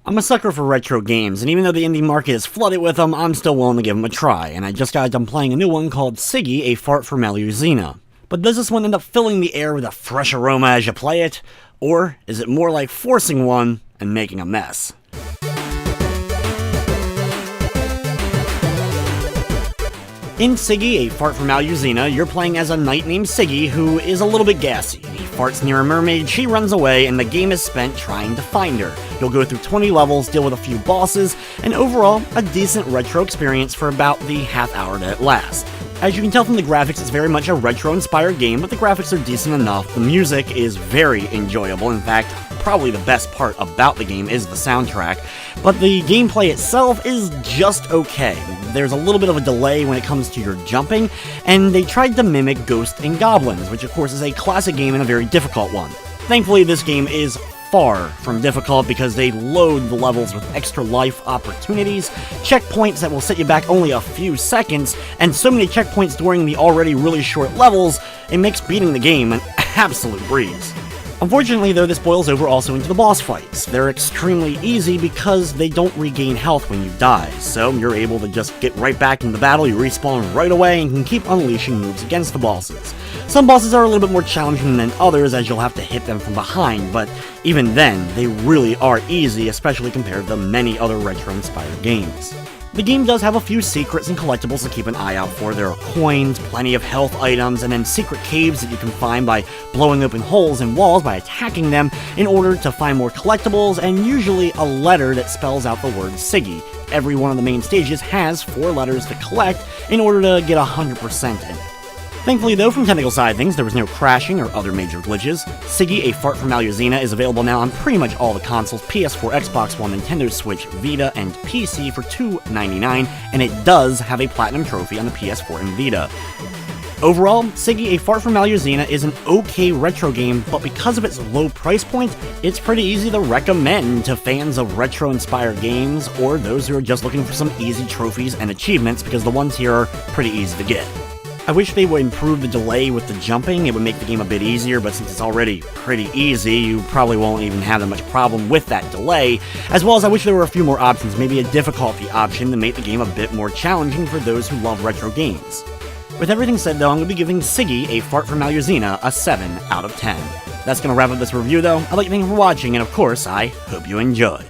I'm a sucker for retro games, and even though the indie market is flooded with them, I'm still willing to give them a try, and I just got done playing a new one called Sigi A Fart for Melusina. But does this one end up filling the air with a fresh aroma as you play it? Or is it more like forcing one and making a mess? In Sigi A Fart for Melusina, you're playing as a knight named Sigi who is a little bit gassy. He farts near a mermaid, she runs away, and the game is spent trying to find her. You'll go through 20 levels, deal with a few bosses, and overall, a decent retro experience for about the half hour that it lasts. As you can tell from the graphics, it's very much a retro-inspired game, but the graphics are decent enough. The music is very enjoyable. In fact, probably the best part about the game is the soundtrack, but the gameplay itself is just okay. There's a little bit of a delay when it comes to your jumping, and they tried to mimic Ghosts and Goblins, which of course is a classic game and a very difficult one. Thankfully, this game is far from difficult because they load the levels with extra life opportunities, checkpoints that will set you back only a few seconds, and so many checkpoints during the already really short levels, it makes beating the game an absolute breeze. Unfortunately though, this boils over also into the boss fights. They're extremely easy because they don't regain health when you die, so you're able to just get right back into battle, you respawn right away, and can keep unleashing moves against the bosses. Some bosses are a little bit more challenging than others as you'll have to hit them from behind, but even then, they really are easy, especially compared to many other retro-inspired games. The game does have a few secrets and collectibles to keep an eye out for. There are coins, plenty of health items, and then secret caves that you can find by blowing open holes in walls by attacking them in order to find more collectibles, and usually a letter that spells out the word Sigi. Every one of the main stages has 4 letters to collect in order to get 100% in it. Thankfully though, from technical side of things, there was no crashing or other major glitches. Sigi A Fart for Melusina is available now on pretty much all the consoles, PS4, Xbox One, Nintendo Switch, Vita, and PC for $2.99, and it does have a Platinum Trophy on the PS4 and Vita. Overall, Sigi A Fart for Melusina is an okay retro game, but because of its low price point, it's pretty easy to recommend to fans of retro-inspired games, or those who are just looking for some easy trophies and achievements, because the ones here are pretty easy to get. I wish they would improve the delay with the jumping. It would make the game a bit easier, but since it's already pretty easy, you probably won't even have that much problem with that delay, as well as I wish there were a few more options, maybe a difficulty option to make the game a bit more challenging for those who love retro games. With everything said though, I'm going to be giving Sigi A Fart for Melusina a 7 out of 10. That's going to wrap up this review though. I'd like to thank you for watching, and of course, I hope you enjoyed.